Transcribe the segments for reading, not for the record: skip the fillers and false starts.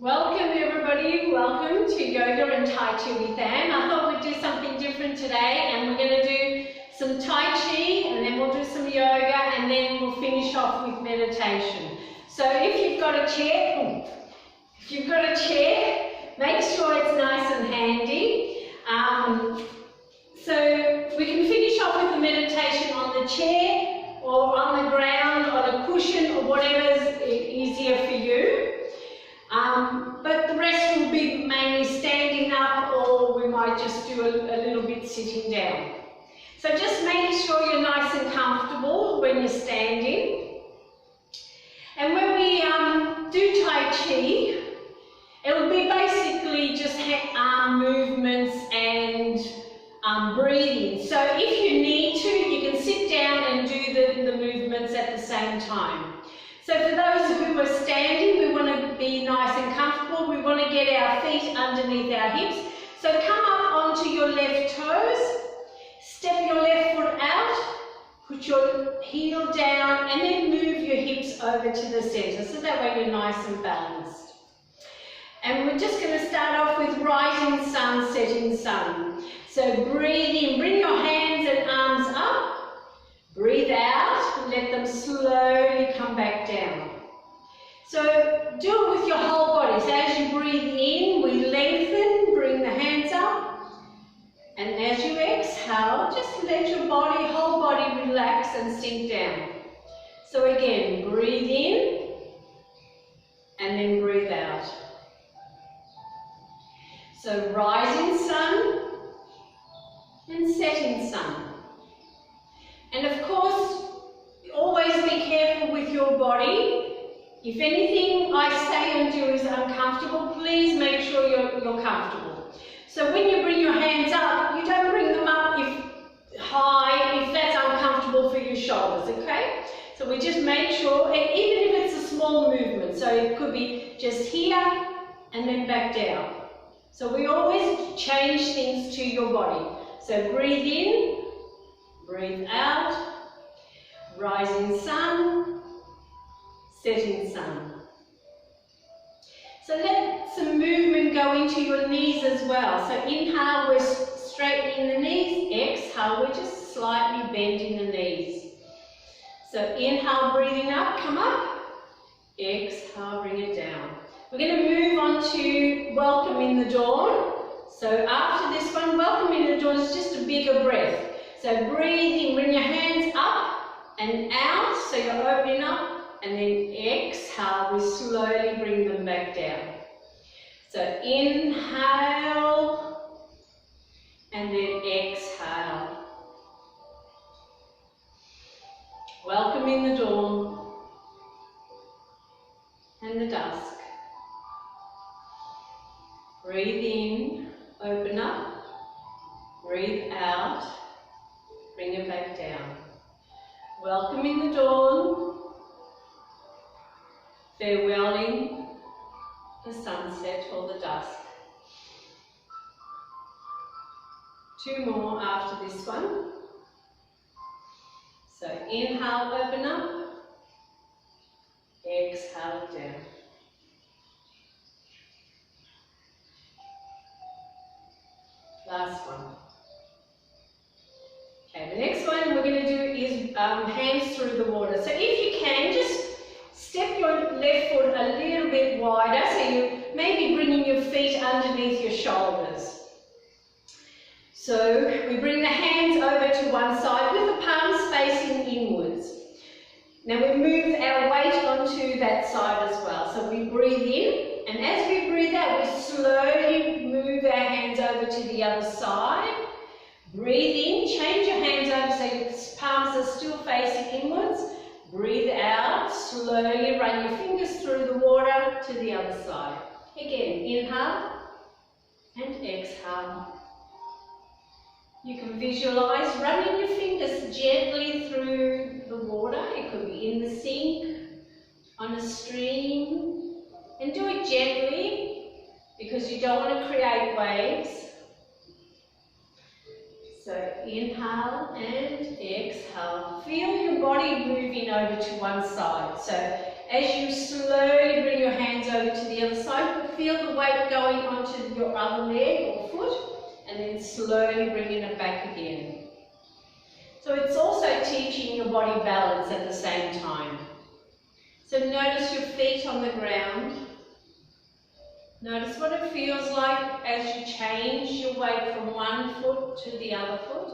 Welcome everybody, welcome to Yoga and Tai Chi with Anne. I thought we'd do something different today and we're going to do some Tai Chi and then we'll do some yoga and then we'll finish off with meditation. So if you've got a chair, make sure it's nice and handy. So we can finish off with the meditation on the chair or on the ground, on a cushion or whatever's easier for you. But the rest will be mainly standing up, or we might just do a little bit sitting down. So just make sure you're nice and comfortable when you're standing. And when we do Tai Chi, it will be basically just arm movements and breathing. So if you need to, you can sit down and do the movements at the same time. So for those who are standing, we want to be nice and comfortable. We want to get our feet underneath our hips. So come up onto your left toes, step your left foot out, put your heel down, and then move your hips over to the center. So that way you're nice and balanced. And we're just going to start off with rising sun, setting sun. So breathe in, bring your hands and arms up. Breathe out, let them slowly come back down. So do it with your whole body. So as you breathe in, we lengthen, bring the hands up. And as you exhale, just let your whole body relax and sink down. So again, breathe in and then breathe out. So rising sun and setting sun. And of course, always be careful with your body. If anything I say and do is uncomfortable, please make sure you're comfortable. So when you bring your hands up, you don't bring them up high if that's uncomfortable for your shoulders, okay? So we just make sure, and even if it's a small movement, so it could be just here and then back down. So we always change things to your body. So breathe in. Breathe out, rising sun, setting sun. So let some movement go into your knees as well. So inhale, we're straightening the knees. Exhale, we're just slightly bending the knees. So inhale, breathing up, come up. Exhale, bring it down. We're going to move on to welcoming the dawn. So after this one, welcoming the dawn is just a bigger breath. So breathe in, bring your hands up and out, so you're opening up, and then exhale, we slowly bring them back down. So inhale, and then exhale. Welcoming the dawn and the dusk. Breathe in, open up, breathe out. Bring it back down. Welcoming the dawn, farewelling the sunset or the dusk. Two more after this one. So inhale, open up, exhale down. Last one. Okay, the next one we're going to do is hands through the water. So if you can, just step your left foot a little bit wider, so you maybe bringing your feet underneath your shoulders. So we bring the hands over to one side with the palms facing inwards. Now we move our weight onto that side as well. So we breathe in, and as we breathe out, we slowly move our hands over to the other side. Breathe in, change your hands over so your palms are still facing inwards. Breathe out, slowly run your fingers through the water to the other side. Again, inhale and exhale. You can visualize running your fingers gently through the water. It could be in the sink, on a stream, and do it gently because you don't want to create waves. So inhale and exhale. Feel your body moving over to one side. So As you slowly bring your hands over to the other side, feel the weight going onto your other leg or foot, and then slowly bringing it back again. So it's also teaching your body balance at the same time. So notice your feet on the ground. Notice what it feels like as you change your weight from one foot to the other foot.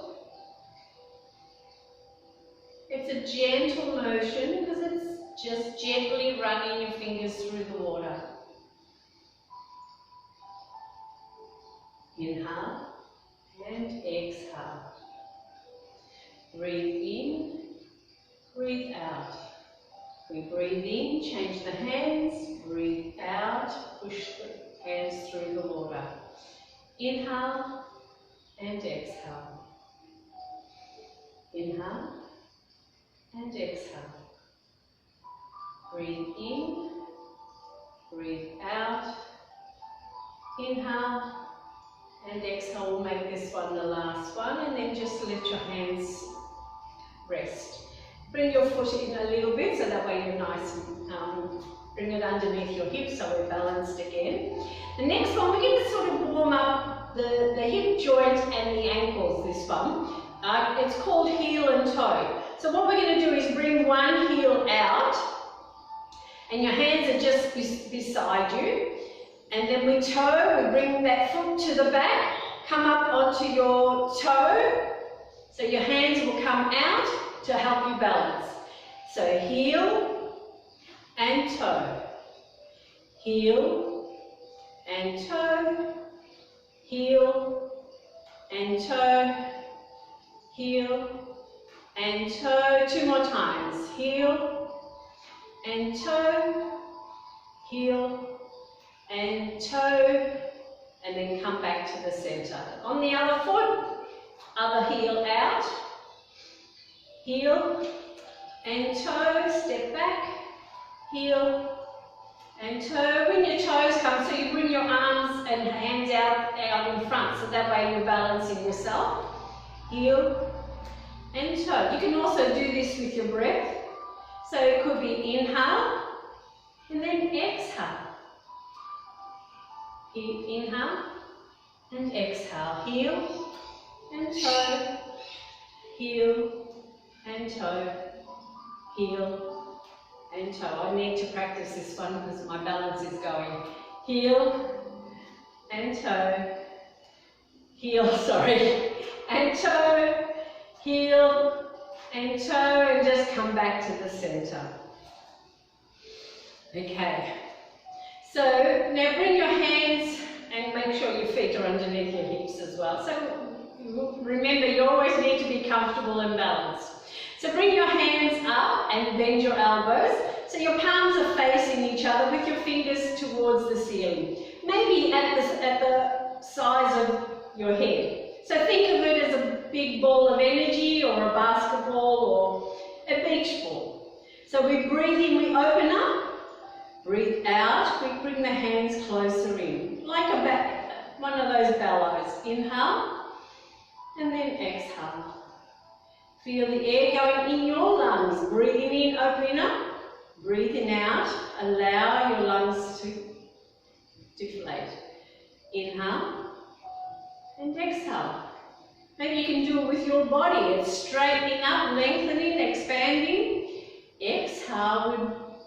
It's a gentle motion because it's just gently running your fingers through the water. Inhale and exhale. Breathe in, breathe out. We breathe in, change the hands, breathe out, push the hands through the water. Inhale and exhale. Inhale and exhale. Breathe in, breathe out. Inhale and exhale. We'll make this one the last one, and then just let your hands rest. Bring your foot in a little bit so that way you're nice and bring it underneath your hips so we're balanced again. The next one, we're going to sort of warm up the hip joint and the ankles, this one. It's called heel and toe. So what we're going to do is bring one heel out, and your hands are just beside you. And then we bring that foot to the back, come up onto your toe. So your hands will come out to help you balance. So heel and toe, heel and toe, heel and toe, heel and toe. Two more times. Heel and toe, heel and toe, and then come back to the center. On the other foot, other heel out, heel and toe, step back, heel and toe. When your toes come, so you bring your arms and hands out in front, so that way you're balancing yourself. Heel and toe. You can also do this with your breath. So it could be inhale and then exhale. Inhale and exhale. Heel and toe, heel and toe, heel and toe. I need to practice this one because my balance is going. Heel and toe, heel, sorry, and toe, heel and toe, and just come back to the center. Okay. So now bring your hands and make sure your feet are underneath your hips as well. So remember, you always need to be comfortable and balanced. So bring your hands up and bend your elbows. So your palms are facing each other with your fingers towards the ceiling. Maybe at the size of your head. So think of it as a big ball of energy or a basketball or a beach ball. So we breathe in, we open up. Breathe out, we bring the hands closer in, like one of those bellows. Inhale, and then exhale. Feel the air going in your lungs. Breathing in, opening up. Breathing out, allow your lungs to deflate. Inhale, and exhale. Maybe you can do it with your body. It's straightening up, lengthening, expanding. Exhale,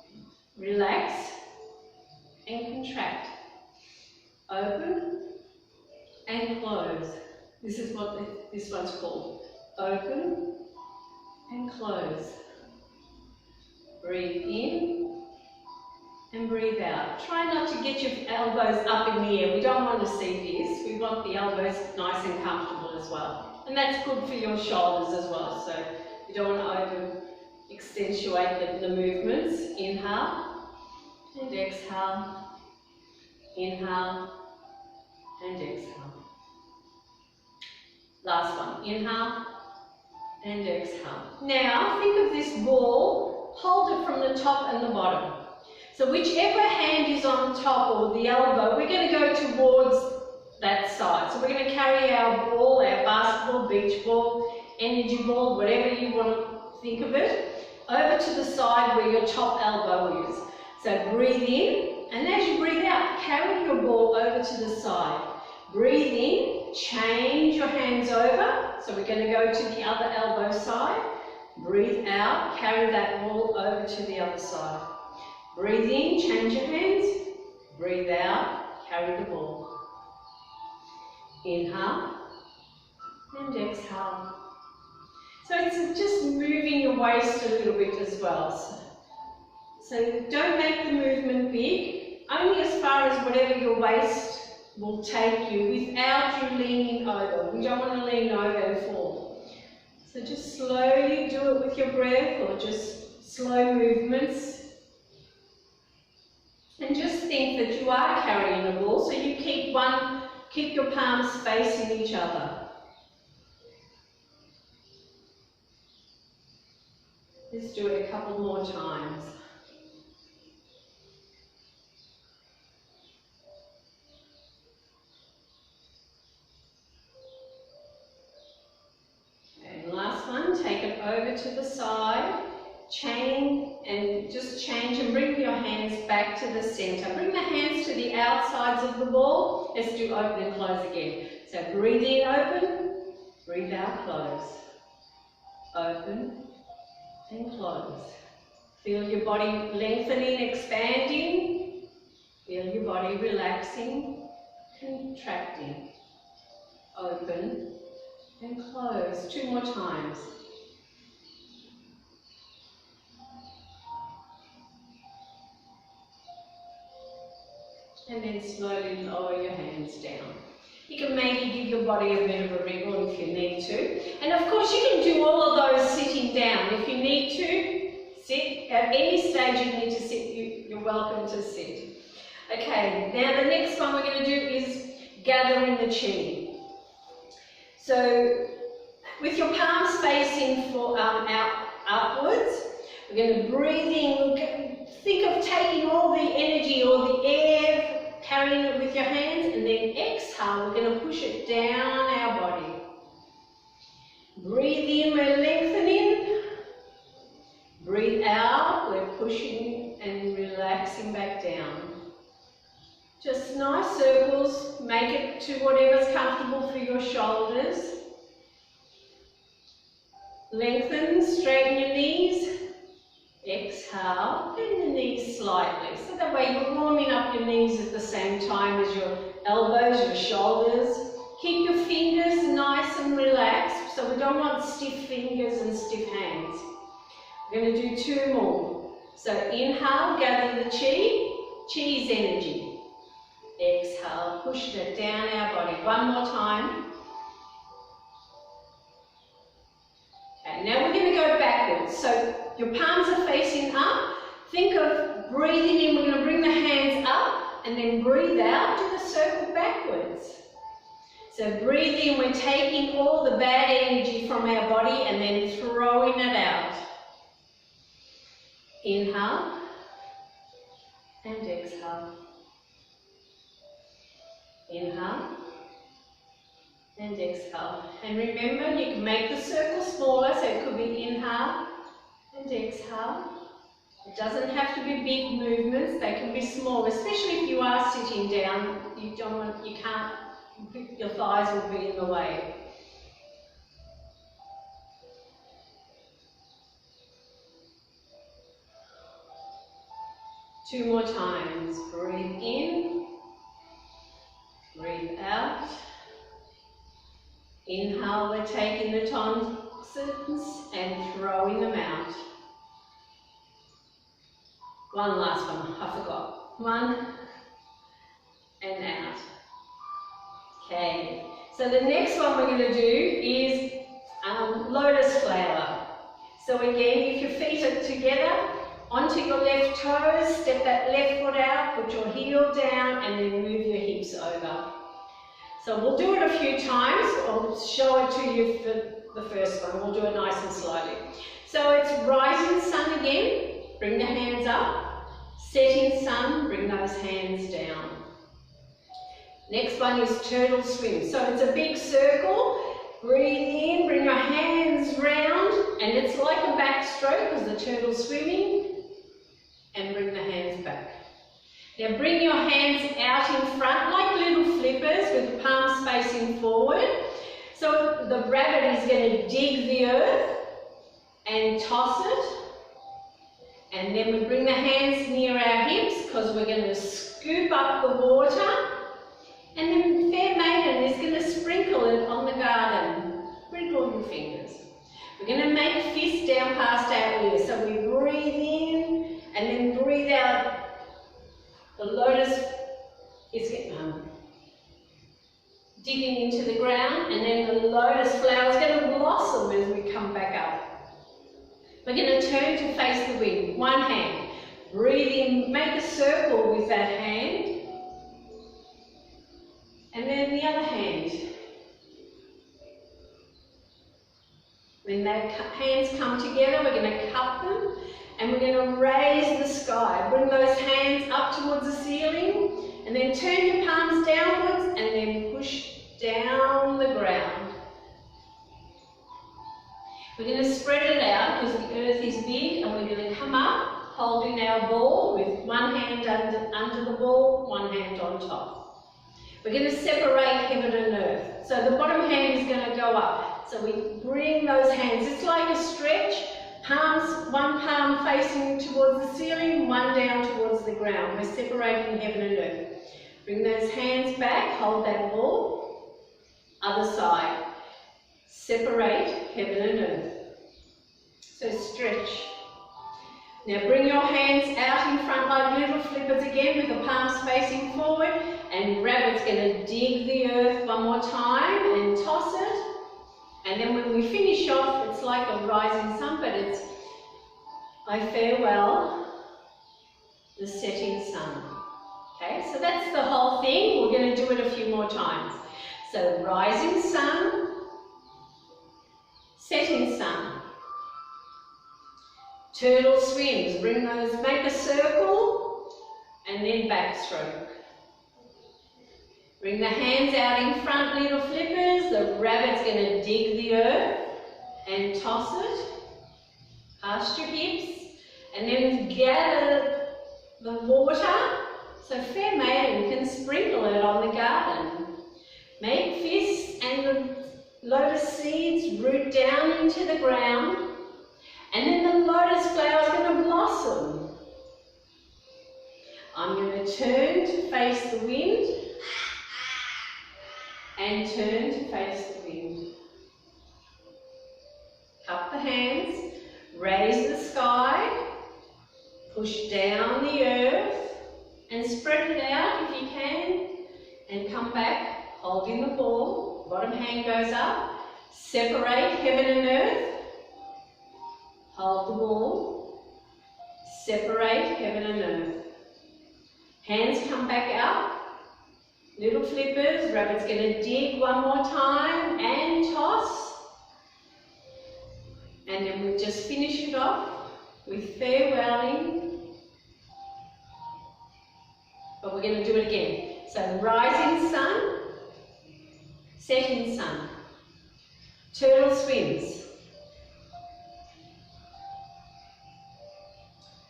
relax and contract. Open and close. This is what this one's called. Open and close. Breathe in and breathe out. Try not to get your elbows up in the air. We don't want to see this. We want the elbows nice and comfortable as well. And that's good for your shoulders as well. So you don't want to over accentuate the movements. Inhale and exhale. Inhale and exhale. Last one. Inhale and exhale. Now think of this ball. Hold it from the top and the bottom. So whichever hand is on top or the elbow, we're going to go towards that side. So we're going to carry our ball, our basketball, beach ball, energy ball, whatever you want to think of it, over to the side where your top elbow is. So breathe in, and as you breathe out, carry your ball over to the side. Breathe in, change your hands over. So we're going to go to the other elbow side. Breathe out, carry that ball over to the other side. Breathe in, change your hands. Breathe out, carry the ball. Inhale and exhale. So it's just moving your waist a little bit as well. So don't make the movement big, only as far as whatever your waist will take you without you leaning over. We don't want to lean over and fall. So just slowly do it with your breath, or just slow movements. And just think that you are carrying a ball, so you keep your palms facing each other. Let's do it a couple more times. And last one, take it over to the side, change and bring your hands back to the center. Bring the hands to the outsides of the ball. Let's do open and close again. So breathe in, open, breathe out, close. Open and close. Feel your body lengthening, expanding. Feel your body relaxing, contracting. Open and close. 2 more times. And then slowly lower your hands down. You can maybe give your body a bit of a wriggle if you need to. And of course you can do all of those sitting down. If you need to sit, at any stage you need to sit, you're welcome to sit. Okay, now the next one we're going to do is gathering the chi. So with your palms facing upwards, we're going to breathe in. Think of taking all the energy or the air, carrying it with your hands, and then exhale, we're going to push it down our body. Breathe in, we're lengthening. Breathe out, we're pushing and relaxing back down. Just nice circles, make it to whatever's comfortable for your shoulders. Lengthen, straighten your knees. Exhale, bend the knees slightly, so that way you're warming up your knees at the same time as your elbows, your shoulders. Keep your fingers nice and relaxed, so we don't want stiff fingers and stiff hands. We're going to do 2 more. So inhale, gather the chi. Chi is energy. Exhale, push it down our body. 1 more time. Okay, now we're going to go backwards. So your palms are facing up. Think of breathing in. We're going to bring the hands up and then breathe out. Do the circle backwards. So breathe in. We're taking all the bad energy from our body and then throwing it out. Inhale and exhale. Inhale and exhale. And remember, you can make the circle smaller, so it could be inhale and exhale. It doesn't have to be big movements, they can be small, especially if you are sitting down. Your thighs will be in the way. Two more times. Breathe in, breathe out. Inhale, we're taking the toxins and throwing them out. One last one, I forgot. One and out. Okay, so the next one we're going to do is lotus flower. So again, if your feet are together, onto your left toes, step that left foot out, put your heel down, and then move your hips over. So we'll do it a few times. I'll show it to you for the first one. We'll do it nice and slowly. So it's rising sun again. Bring the hands up. Setting sun, bring those hands down. Next one is turtle swim. So it's a big circle. Breathe in, bring your hands round, and it's like a backstroke because the turtle's swimming, and bring the hands back. Now bring your hands out in front like little flippers with palms facing forward. So the rabbit is going to dig the earth and toss it. And then we bring the hands near our hips because we're going to scoop up the water. And then Fair Maiden is going to sprinkle it on the garden. Sprinkle your fingers. We're going to make fists down past our ears. So we breathe in and then breathe out. The lotus is digging into the ground, and then the lotus flower is going to blossom as we come back up. We're going to turn to face the wind. One hand. Breathe in, make a circle with that hand. And then the other hand. When the hands come together, we're going to cup them and we're going to raise the sky. Bring those hands up towards the ceiling and then turn your palms downwards and then push down the ground. We're going to spread it out because the earth is big, and we're going to come up holding our ball with one hand under the ball, one hand on top. We're going to separate heaven and earth. So the bottom hand is going to go up. So we bring those hands. It's like a stretch. Palms, one palm facing towards the ceiling, one down towards the ground. We're separating heaven and earth. Bring those hands back, hold that ball. Other side. Separate heaven and earth. So stretch. Now bring your hands out in front like little flippers again with the palms facing forward, and rabbit's going to dig the earth one more time and toss it. And then when we finish off, it's like a rising sun, but it's I farewell the setting sun. Okay, so that's the whole thing. We're going to do it a few more times. So rising sun, setting sun. Turtle swims, bring those, make a circle and then backstroke. Bring the hands out in front, little flippers. The rabbit's going to dig the earth and toss it past your hips, and then gather the water so Fair Maiden can sprinkle it on the garden. Make fists and the lotus seeds root down into the ground, and then the lotus flower is going to blossom. I'm going to turn to face the wind and turn to face the wind. Cup the hands, raise the sky, push down the earth and spread it out if you can, and come back holding the ball. Bottom hand goes up, separate heaven and earth, hold the ball, separate heaven and earth. Hands come back up, little flippers, rabbit's going to dig one more time and toss. And then we'll just finish it off with farewelling. But we're going to do it again. So rising sun, setting sun. Turtle swims.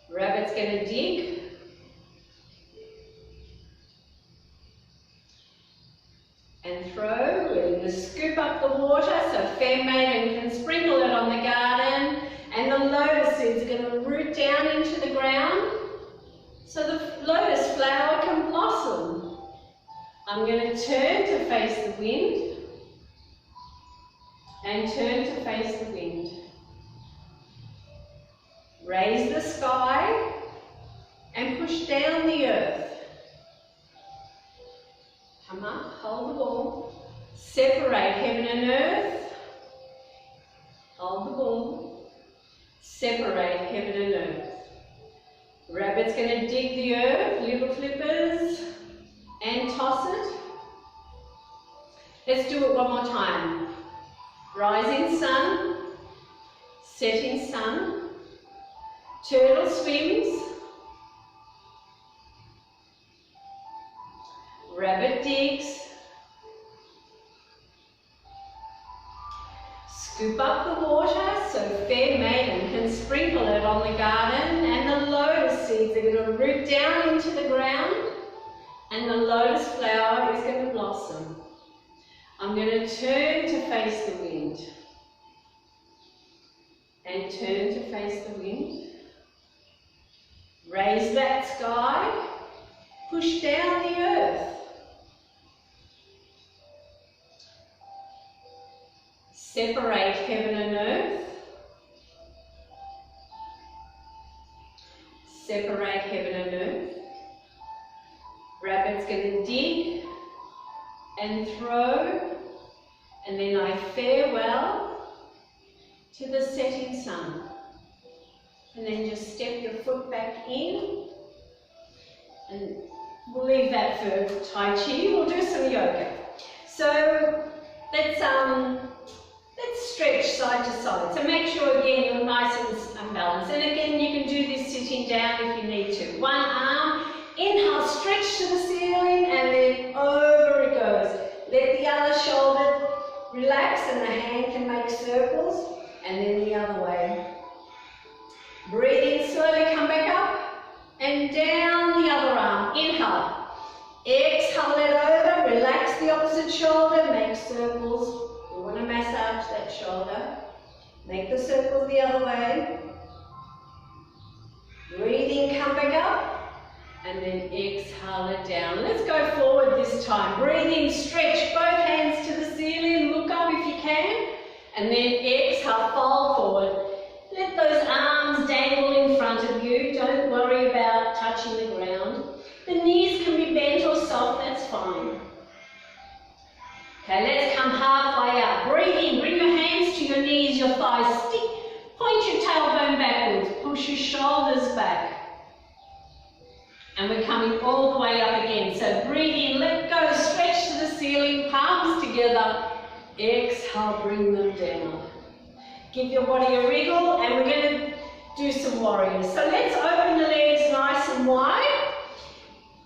Rabbit's going to dig. And throw. We're going to scoop up the water so Fair Maiden can sprinkle it on the garden, and the lotus seeds are going to root down into the ground so the lotus flower can blossom. I'm going to turn to face the wind and turn to face the wind. Raise the sky and push down the earth. Come up, hold the ball, separate heaven and earth, hold the ball, separate heaven and earth. Rabbit's going to dig the earth, little flippers, and toss it. Let's do it one more time. Rising sun, setting sun, turtle swims, rabbit digs, Scoop up the water so Fair Maiden can sprinkle it on the garden, and the lotus seeds are going to root down into the ground and the lotus flower is going to blossom. I'm going to turn to face the wind and turn to face the wind. Raise that sky, push down the earth. Separate heaven and earth. Separate heaven and earth. Rabbit's going to dig and throw, and then I farewell to the setting sun. And then just step your foot back in, and we'll leave that for Tai Chi. We'll do some yoga. So let's stretch side to side. So make sure again you're nice and balanced. And again, you can do this sitting down if you need to. One arm, inhale, stretch to the ceiling, and then over it goes. Let the other shoulder relax and the hand can make circles, and then the other way. Breathe in slowly, come back up, and down the other arm. Inhale. Exhale it over, relax the opposite shoulder, make circles. You want to massage that shoulder. Make the circles the other way. Breathe in, come back up, and then exhale it down. Let's go forward this time. Breathe in, stretch both hands to the ceiling, look up if you can, and then exhale, fold forward. Let those arms dangle in front of you. Don't worry about touching the ground. The knees can be bent or soft, that's fine. Okay, let's come halfway up. Breathe in, bring your hands to your knees, your thighs. Point your tailbone backwards, push your shoulders back. And we're coming all the way up again. So breathe in, let go, stretch to the ceiling, palms together. Exhale, bring them down. Give your body a wriggle, and we're going to do some warriors. So let's open the legs nice and wide,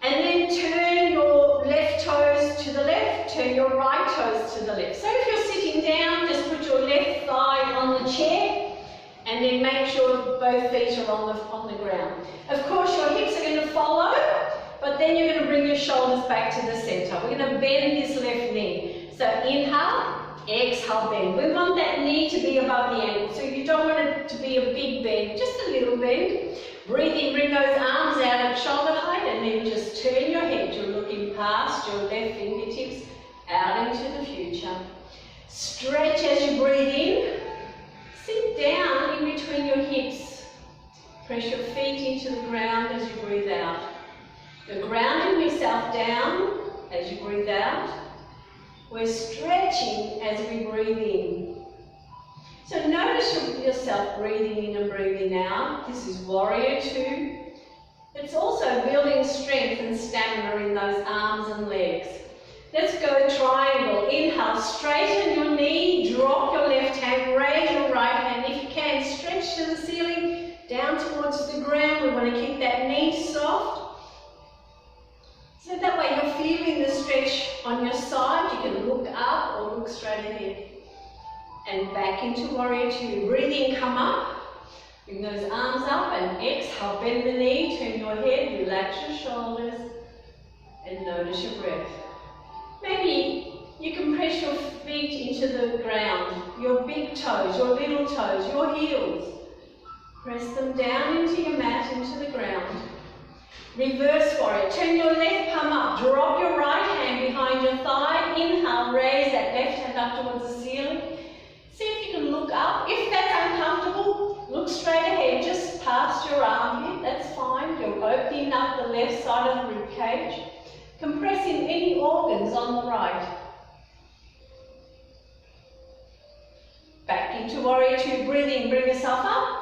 and then turn your left toes to the left, turn your right toes to the left. So if you're sitting down, just put your left thigh on the chair, and then make sure both feet are on the ground. Of course, your hips are going to follow, but then you're going to bring your shoulders back to the center. We're going to bend this left knee. So inhale. Exhale, bend. We want that knee to be above the ankle, so you don't want it to be a big bend, just a little bend. Breathe in, bring those arms out at shoulder height, and then just turn your head. You're looking past your left fingertips out into the future. Stretch as you breathe in. Sit down in between your hips. Press your feet into the ground as you breathe out. You're grounding yourself down as you breathe out. We're stretching as we breathe in. So notice yourself breathing in and breathing out. This is Warrior 2. It's also building strength and stamina in those arms and legs. Let's go triangle. Inhale, straighten your knee, drop your left hand, raise your right hand. If you can, stretch to the ceiling, down towards the ground. We want to keep that knee soft. So that way you're feeling the stretch on your side. You can look up or look straight ahead. And back into Warrior 2. Breathe in, come up. Bring those arms up and exhale. Bend the knee, turn your head, relax your shoulders, and notice your breath. Maybe you can press your feet into the ground, your big toes, your little toes, your heels. Press them down into your mat, into the ground. Reverse warrior. Turn your left palm up. Drop your right hand behind your thigh. Inhale, raise that left hand up towards the ceiling. See if you can look up. If that's uncomfortable, look straight ahead, just past your armpit. That's fine. You're opening up the left side of the rib cage. Compressing any organs on the right. Back into Warrior 2. Breathe in, bring yourself up.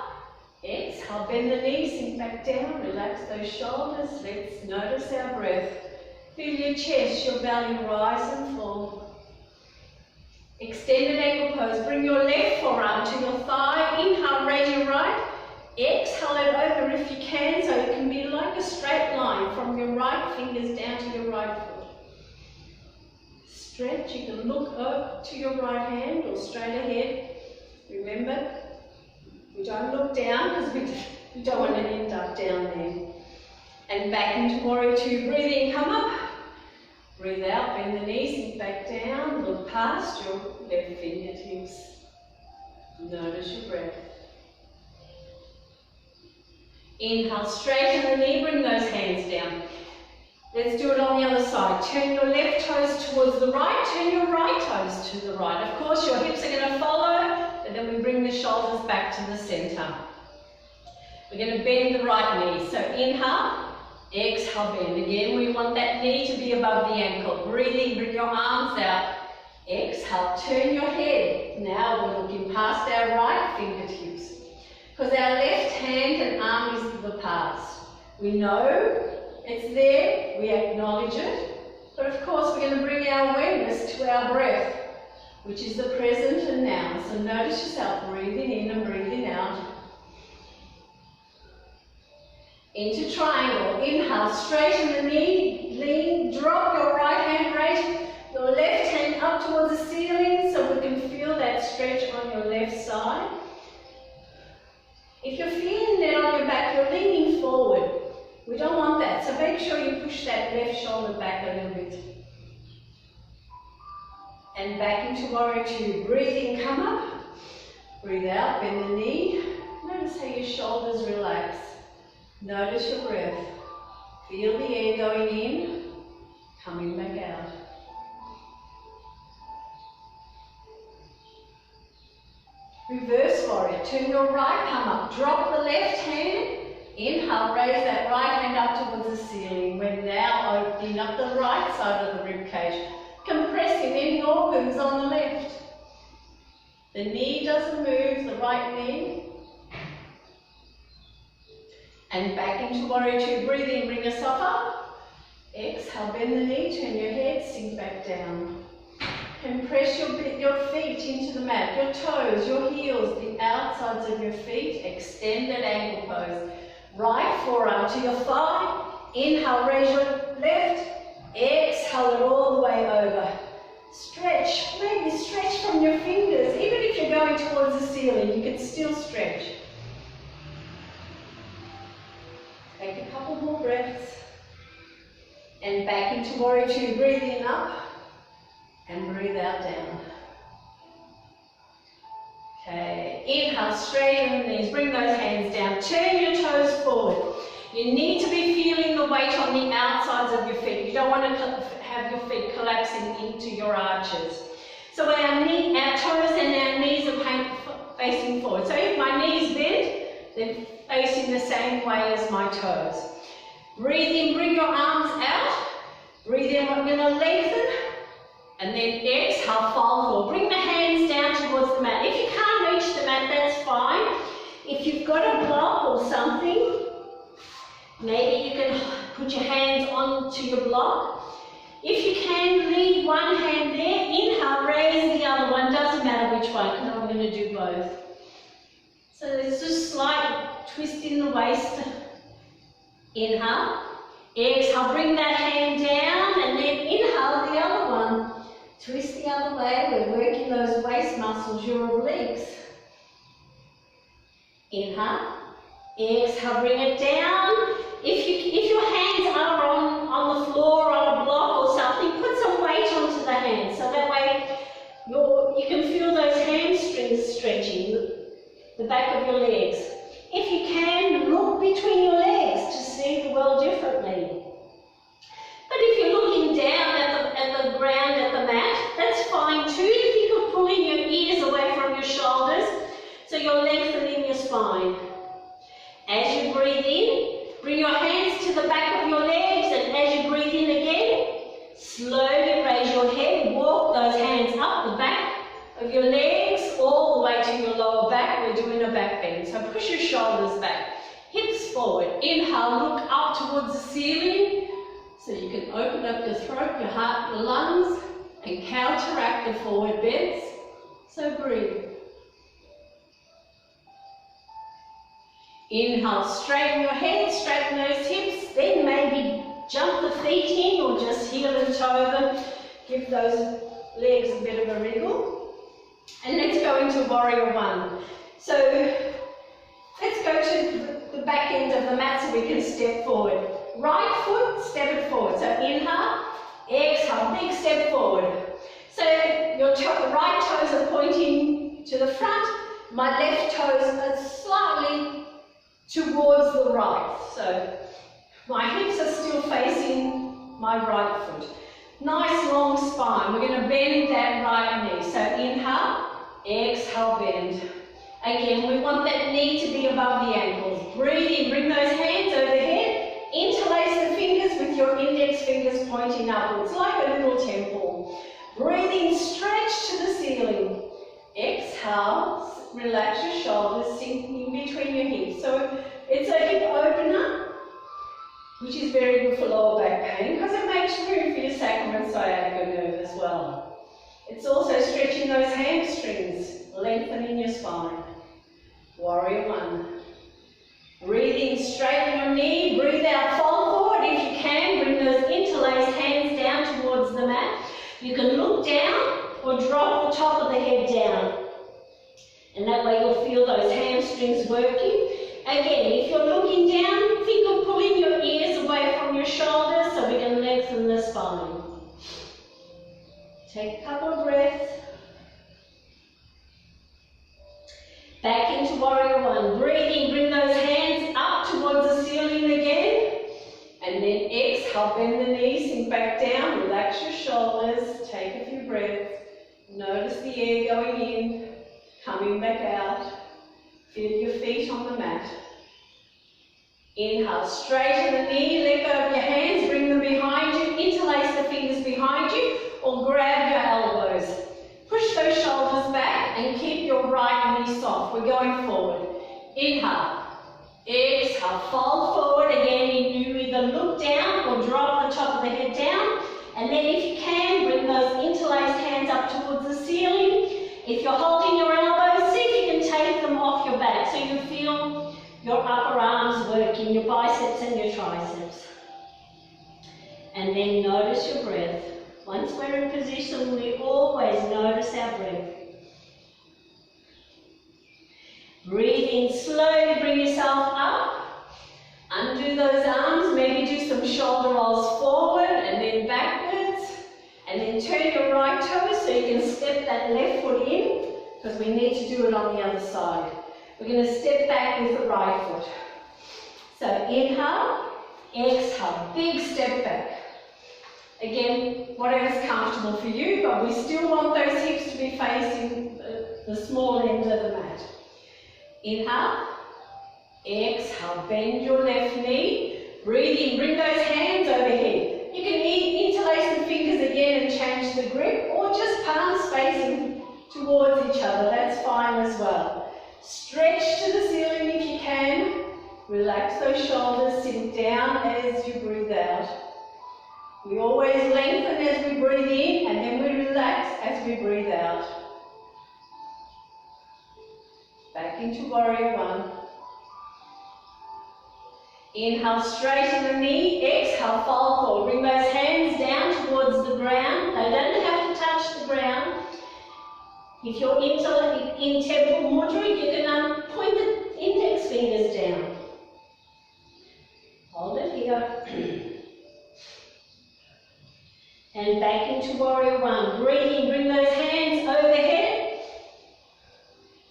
Exhale, bend the knees, sink back down, relax those shoulders. Let's notice our breath. Feel your chest, your belly rise and fall. Extended ankle pose. Bring your left forearm to your thigh. Inhale, raise your right. Exhale it over if you can, so it can be like a straight line from your right fingers down to your right foot. Stretch. You can look up to your right hand or straight ahead. Remember, we don't look down because we don't want to end up down there. And back into Warrior Two. Breathe in, come up. Breathe out, bend the knees, sink back down, look past your left fingertips. Notice your breath. Inhale, straighten the knee, bring those hands down. Let's do it on the other side. Turn your left toes towards the right, turn your right toes to the right. Of course, your hips are going to follow, and then we bring the shoulders back to the center. We're going to bend the right knee. So inhale, exhale, bend. Again, we want that knee to be above the ankle. Breathe in, bring your arms out. Exhale, turn your head. Now we're looking past our right fingertips. Because our left hand and arm is the past. We know it's there, we acknowledge it, but of course we're going to bring our awareness to our breath, which is the present and now. So notice yourself breathing in and breathing out. Into triangle. Inhale, straighten the knee, lean, drop your right hand, raise your left hand up towards the ceiling so we can feel that stretch on your left side. If you're feeling that on your back, you're leaning forward. We don't want that, so make sure you push that left shoulder back a little bit. And back into Warrior Two. Breathe in, come up. Breathe out, bend the knee. Notice how your shoulders relax. Notice your breath. Feel the air going in, coming back out. Reverse warrior. Turn your right palm up. Drop the left hand. Inhale, raise that right hand up towards the ceiling. We're now opening up the right side of the rib cage, compressing any organs on the left. The knee doesn't move, the right knee. And back into Warrior Two. Breathe in, bring yourself up. Exhale, bend the knee, turn your head, sink back down. Compress your feet into the mat, your toes, your heels, the outsides of your feet, extended ankle pose. Right forearm to your thigh. Inhale, raise your left. Exhale it all the way over. Stretch, maybe stretch from your fingers. Even if you're going towards the ceiling, you can still stretch. Take a couple more breaths. And back into Warrior Two. Breathe in up. And breathe out down. Okay, inhale, straighten the knees, bring those hands down, turn your toes forward. You need to be feeling the weight on the outsides of your feet. You don't want to have your feet collapsing into your arches. So our toes and our knees are facing forward. So if my knees bend, they're facing the same way as my toes. Breathe in, bring your arms out. Breathe in, we're going to lengthen. And then exhale, fold forward. Bring the hands down towards the mat. If you can't reach the mat, that's fine. If you've got a block or something, maybe you can put your hands onto your block. If you can, leave one hand there. Inhale, raise the other one. Doesn't matter which one, because I'm going to do both. So there's just slight twist in the waist. Inhale. Exhale, bring that hand down, and then inhale the other one. Twist the other way, we're working those waist muscles, your obliques. Inhale, exhale, bring it down. If your hands are on the floor, on a block or something, put some weight onto the hands, so that way you can feel those hamstrings stretching, the back of your legs. If you can, look between your legs to see the world differently. But if you're looking down at the ground, at the mat, that's fine too. Think of pulling your ears away from your shoulders so you're lengthening your spine. As you breathe in, bring your hands to the back of your legs, and as you breathe in again, slowly raise your head, walk those hands up the back of your legs all the way to your lower back. We're doing a back bend, so push your shoulders back, hips forward. Inhale, look up towards the ceiling. So you can open up your throat, your heart, your lungs, and counteract the forward bends. So breathe. Inhale, straighten your head, straighten those hips, then maybe jump the feet in or just heel and toe them. Give those legs a bit of a wriggle. And let's go into warrior one. So let's go to the back end of the mat so we can step forward. Right foot, step it forward. So inhale, exhale, big step forward. So your right toes are pointing to the front, my left toes are slightly towards the right. So my hips are still facing my right foot. Nice long spine. We're going to bend that right knee. So inhale, exhale, bend. Again, we want that knee to be above the ankles. Breathe in, bring those hands overhead. Interlace the fingers with your index fingers pointing upwards, like a little temple. Breathe in, stretch to the ceiling. Exhale, relax your shoulders, sinking in between your hips. So it's a hip opener, which is very good for lower back pain because it makes room for your sacrum and sciatica nerve as well. It's also stretching those hamstrings, lengthening your spine. Warrior one. Breathe in, straighten your knee, breathe out, fold forward if you can. Bring those interlaced hands down towards the mat. You can look down or drop the top of the head down. And that way you'll feel those hamstrings working. Again, if you're looking down, think of pulling your ears away from your shoulders so we can lengthen the spine. Take a couple of breaths. Back into warrior one. Breathe in, bring those hands up towards the ceiling again. And then exhale, bend the knees, sink back down, relax your shoulders, take a few breaths. Notice the air going in, coming back out. Feel your feet on the mat. Inhale, straighten the knee, let go of your hands, bring them behind you, interlace the fingers behind you, or grab your elbows. Push those shoulders back and keep your right knee soft. We're going forward. Inhale, exhale, fold forward. Again, you either look down or drop the top of the head down. And then if you can, bring those interlaced hands up towards the ceiling. If you're holding your elbows, see if you can take them off your back so you feel your upper arms working, your biceps and your triceps. And then notice your breath. Once we're in position, we always notice our breath. Breathe in slowly, bring yourself up. Undo those arms, maybe do some shoulder rolls forward and then backwards. And then turn your right toe so you can step that left foot in, because we need to do it on the other side. We're going to step back with the right foot. So inhale, exhale, big step back. Again, whatever's comfortable for you, but we still want those hips to be facing the small end of the mat. Inhale, exhale, bend your left knee, breathe in, bring those hands overhead. You can interlace the fingers again and change the grip, or just palms facing towards each other, that's fine as well. Stretch to the ceiling if you can, relax those shoulders, sink down as you breathe out. We always lengthen as we breathe in, and then we relax as we breathe out. Back into warrior one. Inhale, straighten the knee, exhale, fold forward. Bring those hands down towards the ground. They don't have to touch the ground. If you're in temple mudra, you can point the index fingers down. Hold it here. And back into warrior one. Breathe in, bring those hands overhead.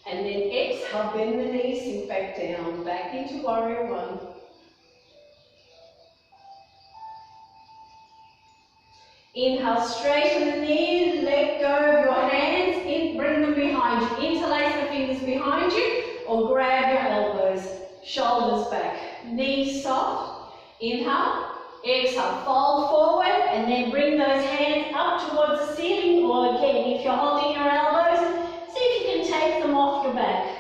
And then exhale, bend the knees, sink back down. Back into warrior one. Inhale, straighten the knee, let go of your hands, bring them behind you. Interlace the fingers behind you, or grab your elbows, shoulders back. Knees soft. Inhale, exhale, fold forward, and then bring those hands up towards the ceiling, or again, if you're holding your elbows, see if you can take them off your back.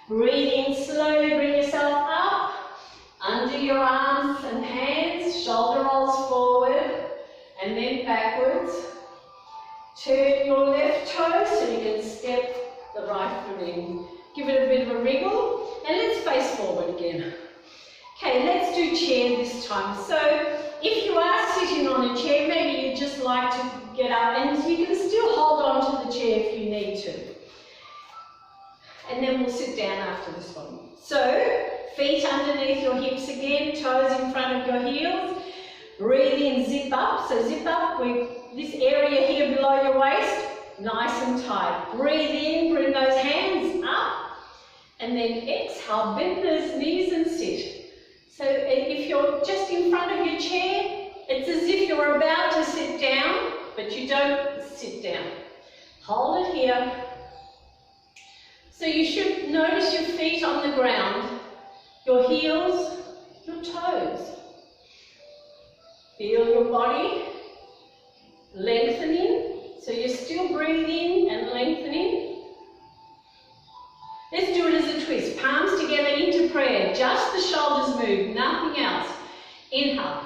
Breathe in slowly, bring yourself up, undo your arms and hands, shoulder rolls forward, and then backwards. Turn your left toe so you can step the right foot in. Give it a bit of a wriggle, and let's face forward again. Okay, let's do chair this time. So if you are sitting on a chair, maybe you just like to get up, and you can still hold on to the chair if you need to. And then we'll sit down after this one. So, feet underneath your hips again, toes in front of your heels. Breathe in, zip up. So zip up with this area here below your waist, nice and tight. Breathe in, bring those hands up. And then exhale, bend those knees and sit. So if you're just in front of your chair, it's as if you're about to sit down, but you don't sit down. Hold it here. So you should notice your feet on the ground, your heels, your toes. Feel your body lengthening. So you're still breathing and lengthening. Let's do it as a twist. Palms together into prayer. Just the shoulders move, nothing else. Inhale.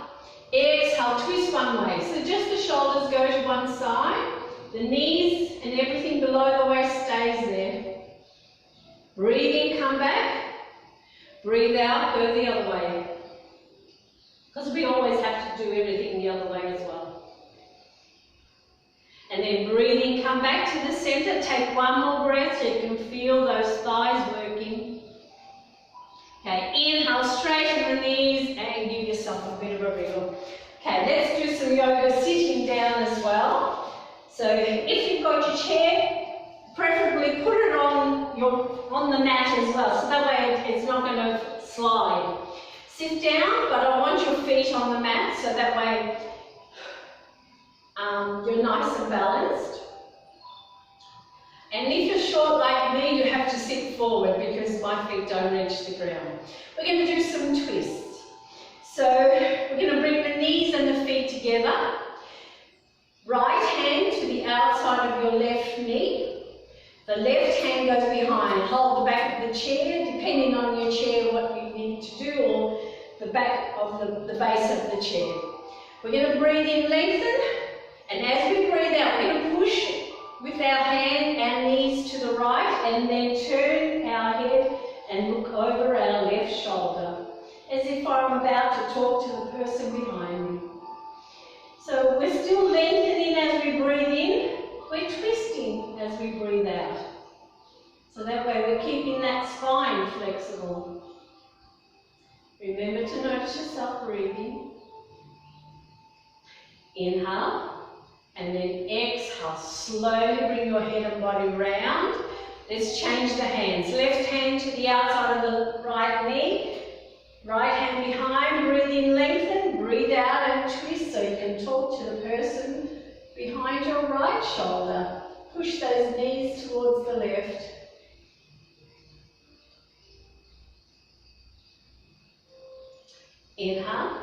Exhale, twist one way. So just the shoulders go to one side. The knees and everything below the waist stays there. Breathe in, come back. Breathe out, go the other way. Because we always have to do everything the other way as well. And then breathe in, come back to the center. Take one more breath so you can feel those thighs working. Okay, inhale, straighten the knees and give yourself a bit of a wriggle. Okay, let's do some yoga sitting down as well. So if you've got your chair, preferably put it on the mat as well, so that way it's not going to slide. Sit down, but I want your feet on the mat, so that way you're nice and balanced. And if you're short like me, you have to sit forward because my feet don't reach the ground. We're going to do some twists. So we're going to bring the knees and the feet together. Right hand to the outside of your left knee. The left hand goes behind. Hold the back of the chair, depending on your chair what you need to do, or the back of the base of the chair. We're going to breathe in, lengthen, and as we breathe out, we're going to push with our hand, our knees to the right, and then turn our head and look over our left shoulder, as if I'm about to talk to the person behind me. So we're still lengthening as we breathe in, we're twisting as we breathe out. So that way we're keeping that spine flexible. Remember to notice yourself breathing. Inhale, and then exhale. Slowly bring your head and body round. Let's change the hands. Left hand to the outside of the right knee. Right hand behind, breathe in, lengthen, breathe out and twist so you can talk to the person behind your right shoulder. Push those knees towards the left. Inhale,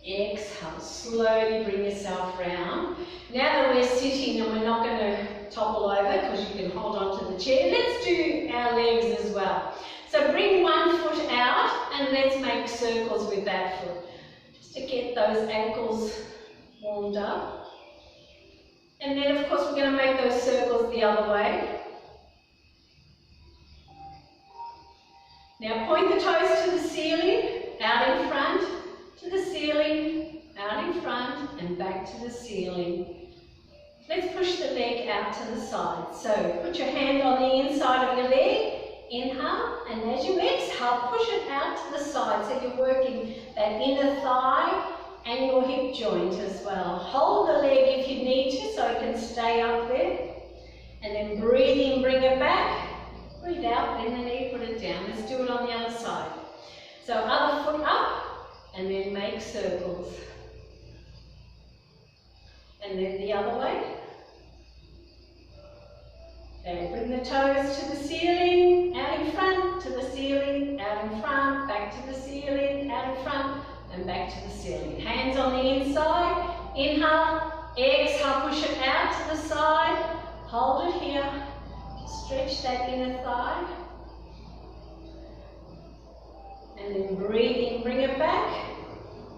exhale, slowly bring yourself round. Now that we're sitting and we're not going to topple over because you can hold on to the chair, let's do our legs as well. So bring one foot out and let's make circles with that foot, just to get those ankles warmed up. And then of course we're going to make those circles the other way. Now point the toes to the ceiling, out in front, to the ceiling, out in front and back to the ceiling. Let's push the leg out to the side. So put your hand on the inside of your leg. Inhale, and as you exhale, push it out to the side so you're working that inner thigh and your hip joint as well. Hold the leg if you need to so it can stay up there. And then breathe in, bring it back. Breathe out, bend the knee, put it down. Let's do it on the other side. So other foot up, and then make circles. And then the other way. And bring the toes to the ceiling, out in front, to the ceiling, out in front, back to the ceiling, out in front, and back to the ceiling. Hands on the inside, inhale, exhale, push it out to the side, hold it here, just stretch that inner thigh. And then breathe in, bring it back,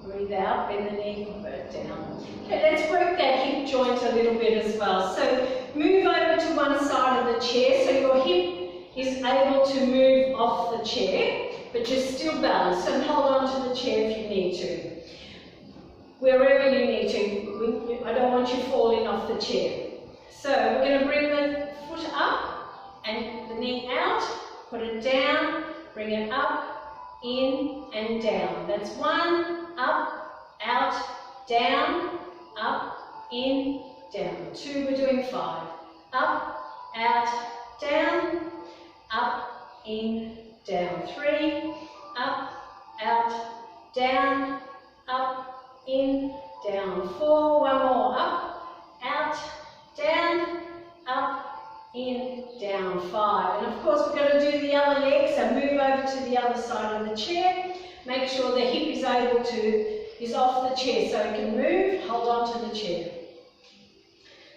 breathe out, bend the knee, put it down. Okay, let's work that hip joint a little bit as well. So move over to one side of the chair so your hip is able to move off the chair, but you're still balanced, and hold on to the chair if you need to. wherever you need to. I don't want you falling off the chair. So we're going to bring the foot up and the knee out, put it down, bring it up, in and down. That's 1, up, out, down, up, in, down. 2, we're doing 5. Up, out, down, up, in, down. 3, up, out, down, up, in, down. 4, one more, up, out, down, up, in, down. 5. And of course we're going to do the other leg, so move over to the other side of the chair. Make sure the hip is off the chair so it can move. Hold on to the chair.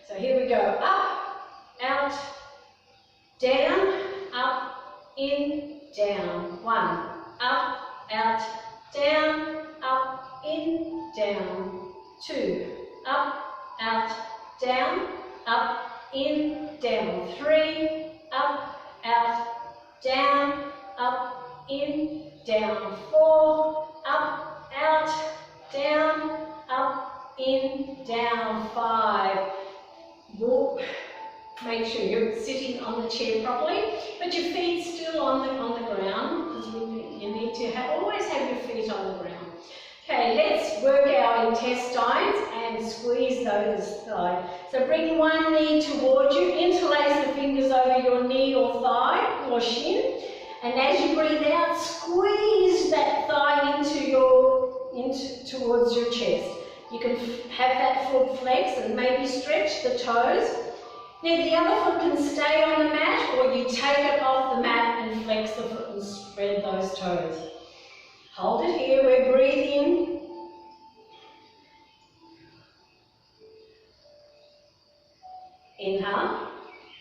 So here we go. Up, out, down, up, in, down. 1. Up, out, down, up, in, down. 2. Up, out, down, up, in, down. 3. Up, out, down, up, in, down. 4. Up, out, down, up, in, down. 5. Walk. Make sure you're sitting on the chair properly, but your feet still on the ground, because you need to always have your feet on the ground. Okay, let's work our intestines and squeeze those thighs. So bring one knee towards you, interlace the fingers over your knee or thigh or shin, and as you breathe out, squeeze that thigh towards your chest. You can have that foot flex and maybe stretch the toes. Now the other foot can stay on the mat, or you take it off the mat and flex the foot and spread those toes. Hold it here, we're breathing. Inhale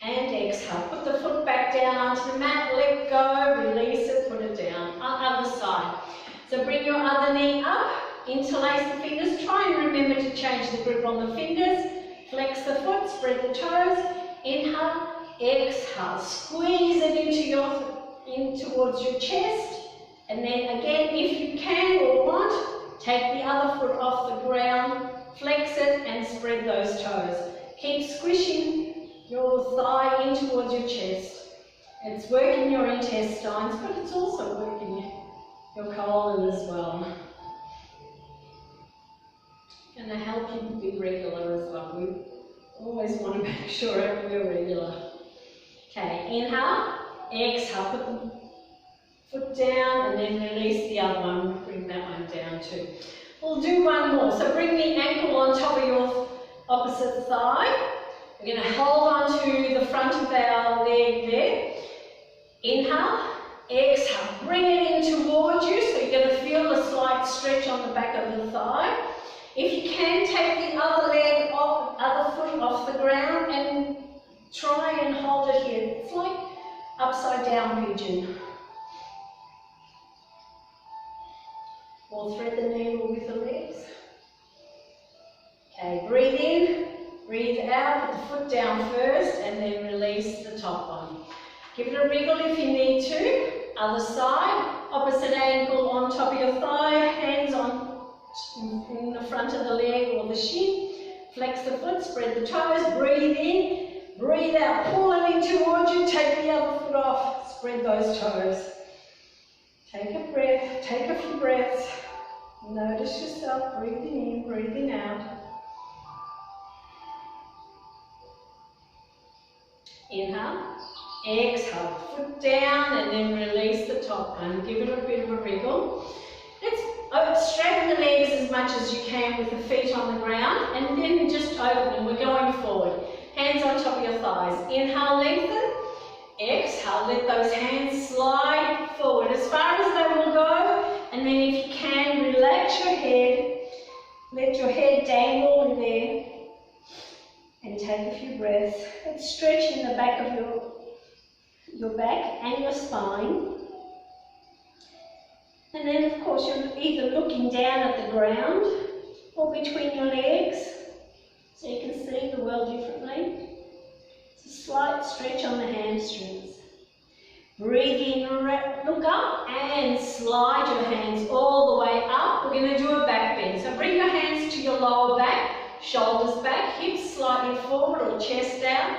and exhale. Put the foot back down onto the mat, let go, release it, put it down. Other side. So bring your other knee up, interlace the fingers. Try and remember to change the grip on the fingers. Flex the foot, spread the toes. Inhale, exhale. Squeeze it in towards your chest. And then again, if you can or want, take the other foot off the ground, flex it and spread those toes. Keep squishing your thigh in towards your chest. It's working your intestines, but it's also working your colon as well. Going to help you be regular as well. We always want to make sure we're regular. Okay, inhale, exhale, put the foot down and then release the other one. Bring that one down too. We'll do one more. So bring the ankle on top of your opposite thigh. We're going to hold on to the front of our leg there. Inhale, exhale. Bring it in towards you, so you're going to feel a slight stretch on the back of the thigh. If you can, take the other leg off, other foot off the ground and try and hold it here. It's like upside down pigeon. Or thread the needle with the legs. Okay, breathe in, breathe out, put the foot down first and then release the top one. Give it a wriggle if you need to. Other side, opposite ankle on top of your thigh, hands on in the front of the leg or the shin. Flex the foot, spread the toes, breathe in, breathe out, pull it in towards you, take the other foot off, spread those toes. Take a breath, take a few breaths. Notice yourself breathing in, breathing out. Inhale, exhale, foot down and then release the top one. Give it a bit of a wriggle. Let's straighten the legs as much as you can with the feet on the ground and then just open them. We're going forward. Hands on top of your thighs. Inhale, lengthen. Exhale, let those hands slide forward as far as they will go, and then if you can, relax your head. Let your head dangle in there and take a few breaths. Let's stretch in the back of your back and your spine. And then of course you're either looking down at the ground or between your legs so you can see the world differently. It's a slight stretch on the hamstrings. Breathe in, look up and slide your hands all the way up. We're going to do a back bend. So bring your hands to your lower back, shoulders back, hips slightly forward or chest down.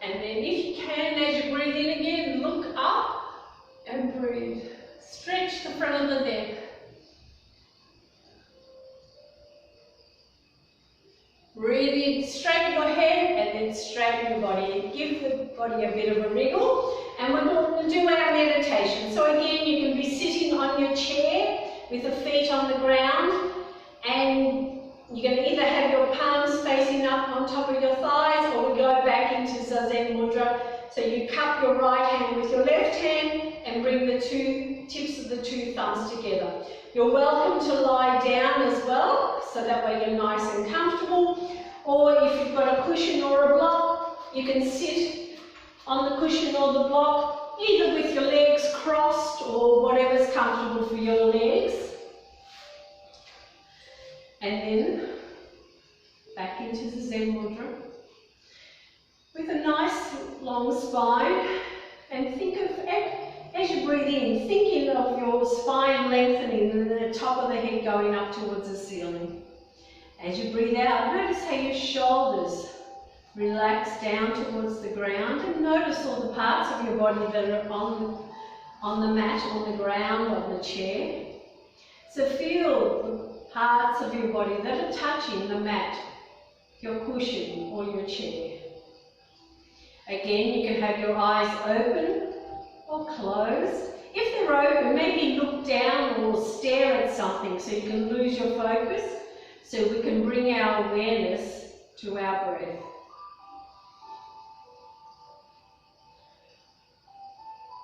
And then if you can, as you breathe in again, look up and breathe. Stretch the front of the neck. Breathe in, straighten your head and then straighten your body. Give the body a bit of a wriggle. And we're going to do our meditation. So again, you can be sitting on your chair with the feet on the ground, and you can either have your palms facing up on top of your thighs, or we go back into Zazen Mudra. So you cup your right hand with your left hand and bring the two tips of the two thumbs together. You're welcome to lie down as well, so that way you're nice and comfortable. Or if you've got a cushion or a block, you can sit on the cushion or the block, either with your legs crossed or whatever's comfortable for your legs. And then back into the Zen Mudra with a nice long spine, and think of, as you breathe in, thinking of your spine lengthening and the top of the head going up towards the ceiling. As you breathe out, notice how your shoulders relax down towards the ground, and notice all the parts of your body that are on the mat, on the ground, on the chair. So feel the parts of your body that are touching the mat, your cushion or your chair. Again, you can have your eyes open or closed. If they're open, maybe look down or stare at something so you can lose your focus, so we can bring our awareness to our breath.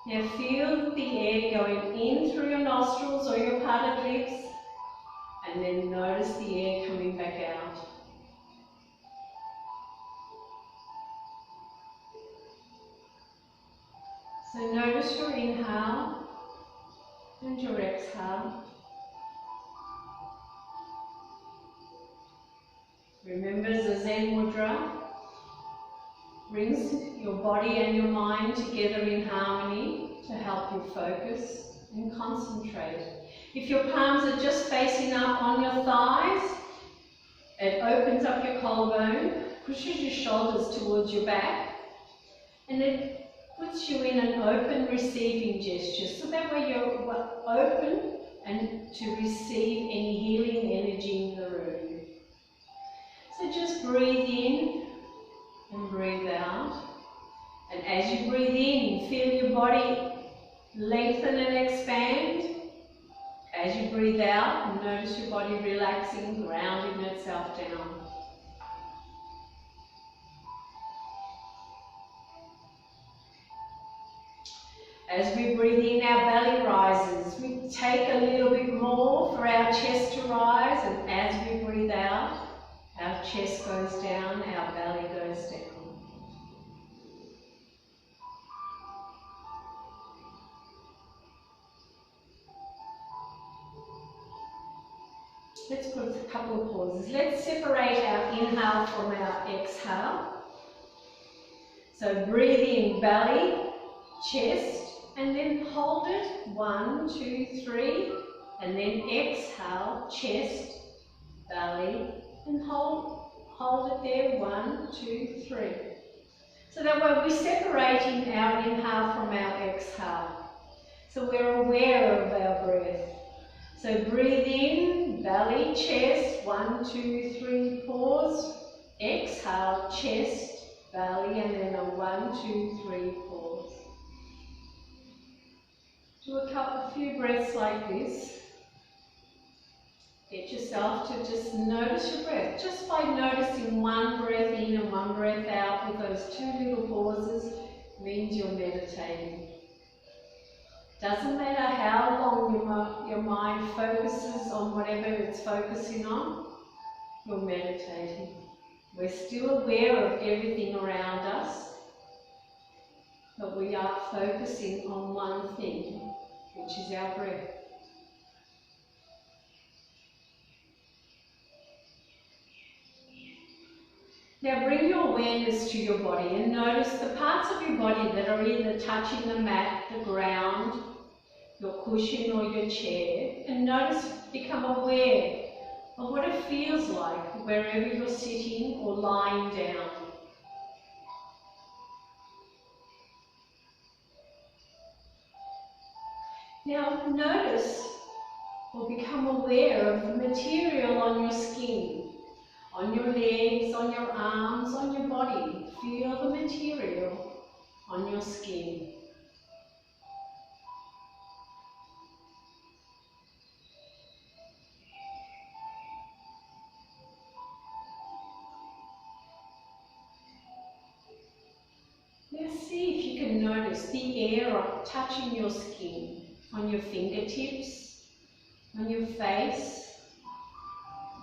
Now feel the air going in through your nostrils or your parted lips, and then notice the air coming back out. So notice your inhale and your exhale. Remember, Zazen Mudra brings your body and your mind together in harmony to help you focus and concentrate. If your palms are just facing up on your thighs, it opens up your collarbone, pushes your shoulders towards your back, and it puts you in an open receiving gesture. So that way you're open and to receive any healing energy in the room. So just breathe in and breathe out. And as you breathe in, feel your body lengthen and expand. As you breathe out, notice your body relaxing, grounding itself down. As we breathe in, our belly rises. We take a little bit more for our chest to rise, and as we breathe out, our chest goes down, our belly goes down. Let's put a couple of pauses. Let's separate our inhale from our exhale. So breathe in, belly, chest, and then hold it. 1, 2, 3. And then exhale, chest, belly, and hold it there. 1, 2, 3. So that way we're separating our inhale from our exhale. So we're aware of our breath. So breathe in, belly, chest, 1, 2, 3, pause. Exhale, chest, belly, and then a 1, 2, 3, pause. Do a few breaths like this. Get yourself to just notice your breath. Just by noticing one breath in and one breath out with those 2 little pauses means you're meditating. Doesn't matter how long your mind focuses on whatever it's focusing on, you're meditating. We're still aware of everything around us, but we are focusing on one thing, which is our breath. Now bring your awareness to your body and notice the parts of your body that are either touching the mat, the ground, your cushion or your chair, and notice, become aware of what it feels like wherever you're sitting or lying down. Now notice or become aware of the material on your skin, on your legs, on your arms, on your body. Feel the material on your skin. Now see if you can notice the air touching your skin, on your fingertips, on your face,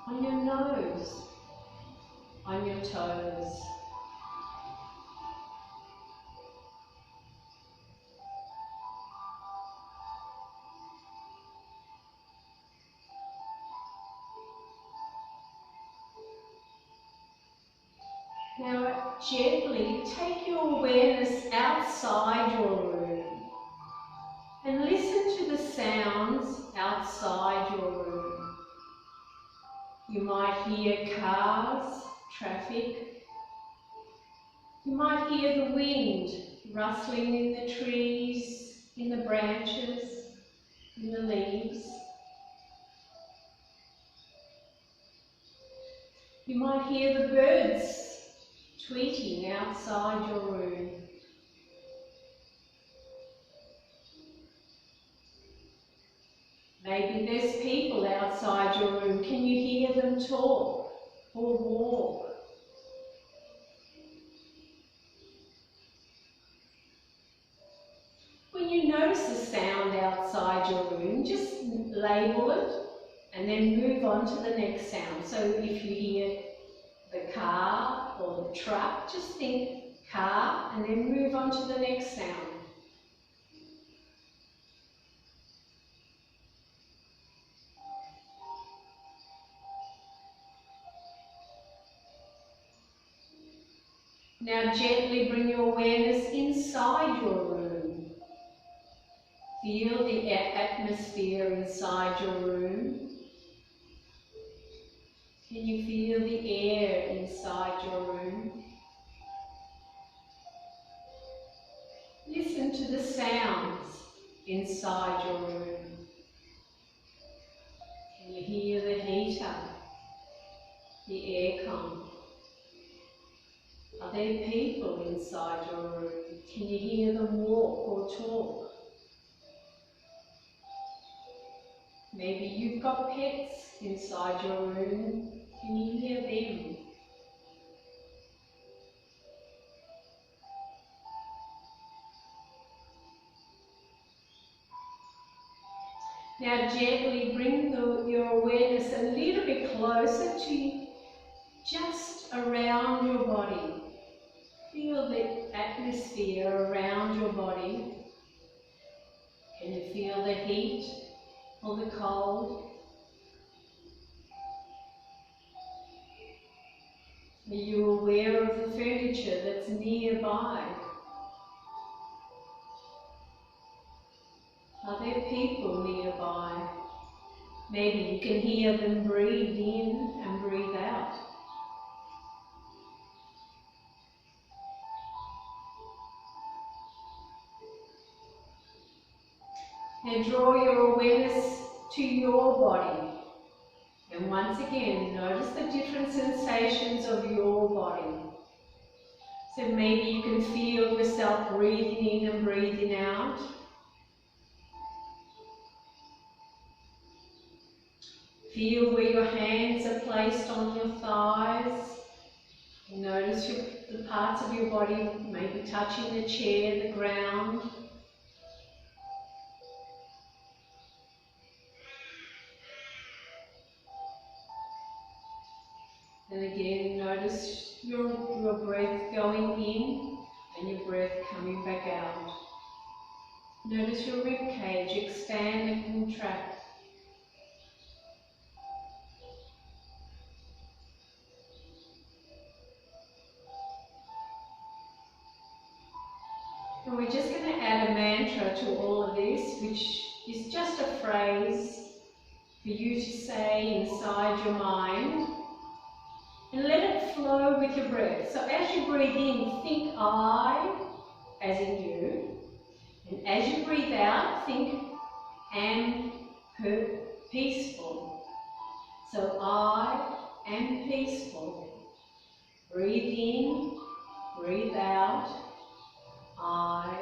on your nose, on your toes. Now gently take your awareness outside your room and listen to the sounds outside your room. You might hear cars, traffic. You might hear the wind rustling in the trees, in the branches, in the leaves. You might hear the birds tweeting outside your room. Maybe there's people outside your room. Can you hear them talk or walk? When you notice a sound outside your room, just label it and then move on to the next sound. So if you hear the car or the truck, just think car and then move on to the next sound. Now gently bring your awareness inside your room. Feel the atmosphere inside your room. Can you feel the air inside your room? Listen to the sounds inside your room. Can you hear the heater, the aircon? Are there people inside your room? Can you hear them walk or talk? Maybe you've got pets inside your room. Can you hear them? Now gently bring your awareness a little bit closer to just around your body. Feel the atmosphere around your body. Can you feel the heat or the cold? Are you aware of the furniture that's nearby? Are there people nearby? Maybe you can hear them breathe in and breathe out. Now draw your awareness to your body. And once again, notice the different sensations of your body. So maybe you can feel yourself breathing in and breathing out. Feel where your hands are placed on your thighs. Notice the parts of your body maybe touching the chair, the ground. And again, notice your breath going in and your breath coming back out. Notice your rib cage expand and contract. And we're just going to add a mantra to all of this, which is just a phrase for you to say inside your mind, and let it flow with your breath. So as you breathe in, think I, as in you, and as you breathe out, think am peaceful. So I am peaceful. Breathe in, breathe out. I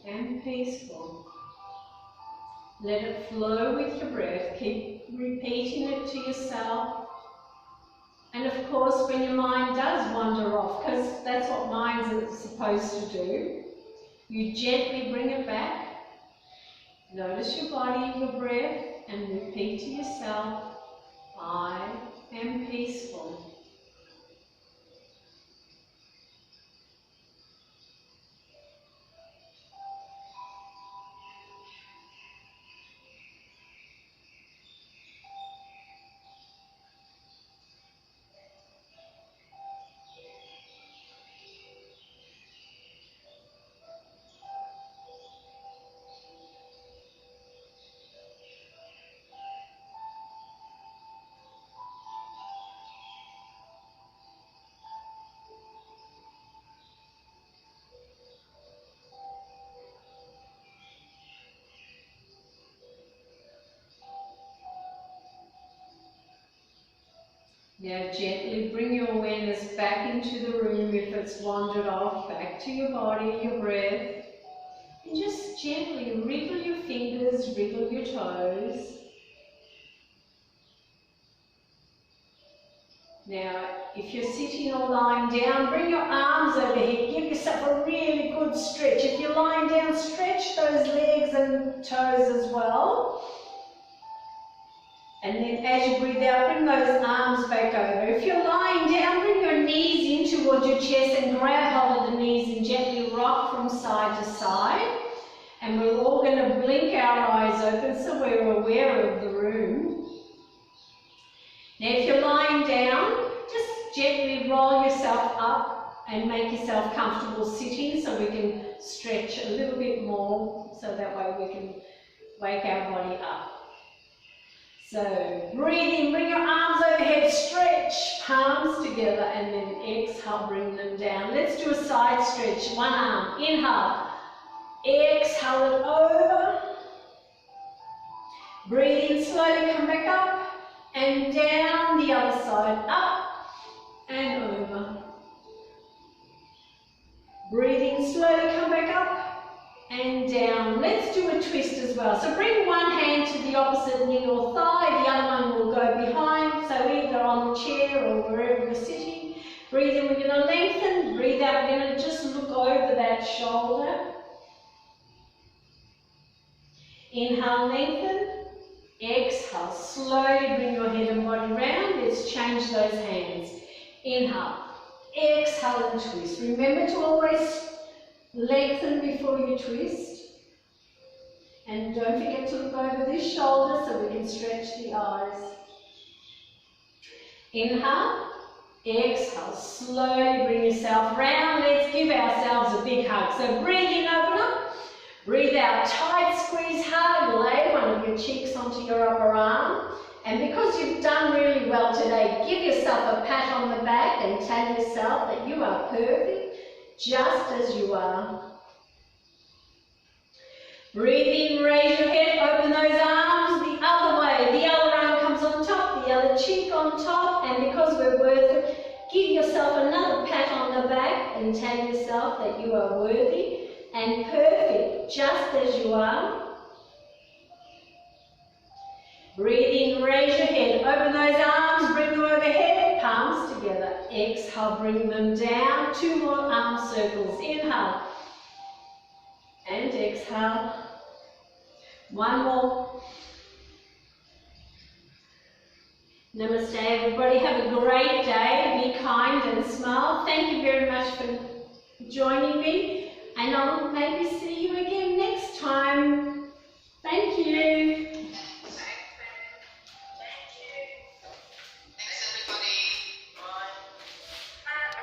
am peaceful. Let it flow with your breath. Keep repeating it to yourself. And of course, when your mind does wander off, because that's what minds are supposed to do, you gently bring it back. Notice your body, your breath, and repeat to yourself, I am peaceful. Now gently bring your awareness back into the room if it's wandered off, back to your body, your breath. And just gently wriggle your fingers, wriggle your toes. Now, if you're sitting or lying down, bring your arms overhead. Give yourself a really good stretch. If you're lying down, stretch those legs and toes as well. And then as you breathe out, bring those arms back over. If you're lying down, bring your knees in towards your chest and grab hold of the knees and gently rock from side to side. And we're all going to blink our eyes open so we're aware of the room. Now if you're lying down, just gently roll yourself up and make yourself comfortable sitting so we can stretch a little bit more so that way we can wake our body up. So breathe in, bring your arms overhead, stretch, palms together, and then exhale, bring them down. Let's do a side stretch, one arm, inhale, exhale it over. Breathe in slowly, come back up, and down the other side, up and over. Breathe in slowly, come back up and down. Let's do a twist as well. So bring one hand to the opposite knee or thigh, the other one will go behind, so either on the chair or wherever you're sitting. Breathe in, we're going to lengthen, breathe out, we're going to just look over that shoulder. Inhale, lengthen, exhale, slowly bring your head and body round. Let's change those hands. Inhale, exhale and twist. Remember to always lengthen before you twist. And don't forget to look over this shoulder so we can stretch the eyes. Inhale, exhale, slowly bring yourself round. Let's give ourselves a big hug. So breathe in, open up. Breathe out, tight squeeze hard. Lay one of your cheeks onto your upper arm. And because you've done really well today, give yourself a pat on the back and tell yourself that you are perfect, just as you are. Breathe in, raise your head, open those arms the other way. The other arm comes on top, the other cheek on top, and because we're worth it, give yourself another pat on the back and tell yourself that you are worthy and perfect, just as you are. Breathe in, raise your head, open those arms, bring them overhead, palms together. Exhale, bring them down. Two more arm circles. Inhale and exhale. One more. Namaste, everybody. Have a great day. Be kind and smile. Thank you very much for joining me. And I'll maybe see